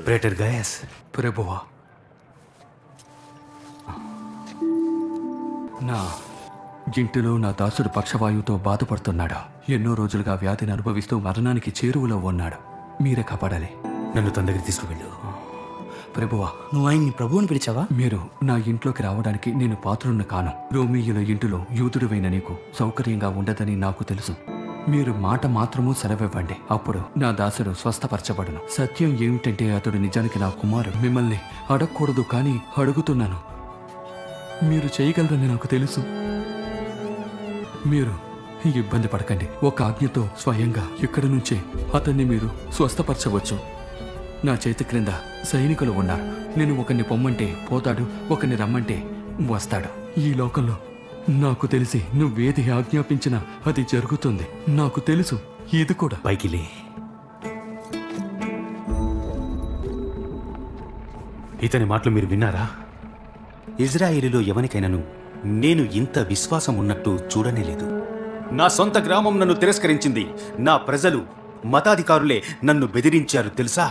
ప్రేటర్ guys, ప్రభువా, నా ఇంటిలో నా దాసుడు పక్షవాయువుతో బాధపడుతున్నాడు. ఎన్నో రోజులుగా వ్యాధిని అనుభవిస్తూ మరణానికి చేరువలో ఉన్నాడు. మీరే కాపాడాలి. నన్ను తన దగ్గర తీసుకువెళ్ళు. ప్రభువా, నువ్వు ఆయన్ని ప్రభువుని పిలిచావా? మీరు నా ఇంట్లోకి రావడానికి నేను పాత్రుణ్ణి కాను. రోమీయుల ఇంటిలో యూదుడివైన నీకు సౌకర్యంగా ఉండదని నాకు తెలుసు. మీరు మాట మాత్రము సెలవివ్వండి, అప్పుడు నా దాసుడు స్వస్థపరచబడును. సత్యం ఏమిటంటే అతడు నిజానికి నా కుమారుడు. మిమ్మల్ని అడగకూడదు కానీ అడుగుతున్నాను. మీరు చేయగలరని నాకు తెలుసు. మీరు ఇబ్బంది పడకండి. ఒక ఆజ్ఞతో స్వయంగా ఇక్కడి నుంచే అతన్ని మీరు స్వస్థపరచవచ్చు. నా చేతి క్రింద సైనికులు ఉన్నారు. నేను ఒకరిని పొమ్మంటే పోతాడు, ఒకరిని రమ్మంటే వస్తాడు. ఈ లోకంలో నాకు తెలిసి నువ్వేది ఆజ్ఞాపించినా అది జరుగుతుంది. నాకు తెలుసు ఇది కూడా. పైకి లే. ఇతని మాటలు మీరు విన్నారా? ఇజ్రాయేలులో ఎవరికైనాను నేను ఇంత విశ్వాసం ఉన్నట్టు చూడనే లేదు. నా సొంత గ్రామం నన్ను తిరస్కరించింది. నా ప్రజలు, మతాధికారులే నన్ను బెదిరించారు తెలుసా?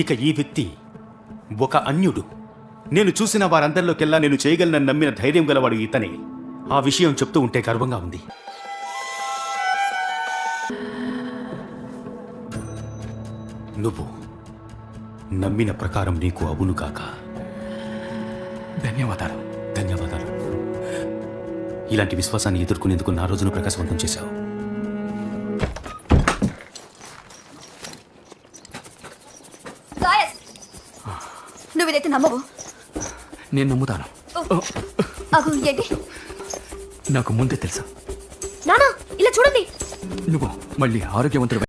ఇక ఈ వ్యక్తి ఒక అన్యుడు. నేను చూసిన వారందరిలోకెల్లా నేను చేయగలనని నమ్మిన ధైర్యం గలవాడు ఇతనే. ఆ విషయం చెప్తూ ఉంటే గర్వంగా ఉంది. నువ్వు నమ్మిన ప్రకారం నీకు అవును కాక. ధన్యవాదాలు. ధన్యవాదాలు. ఇలాంటి విశ్వాసాన్ని ఎదుర్కొనేందుకు నా రోజును ప్రకాశవంతం చేశావు. నువ్వు ఇదైతే నమ్మవు. నేను నమ్ముతాను. అగు ఏంటి? నాకు ముందే తెలుసు. నానా ఇలా చూడండి. నువ్వు మళ్ళీ ఆరోగ్యవంతుడు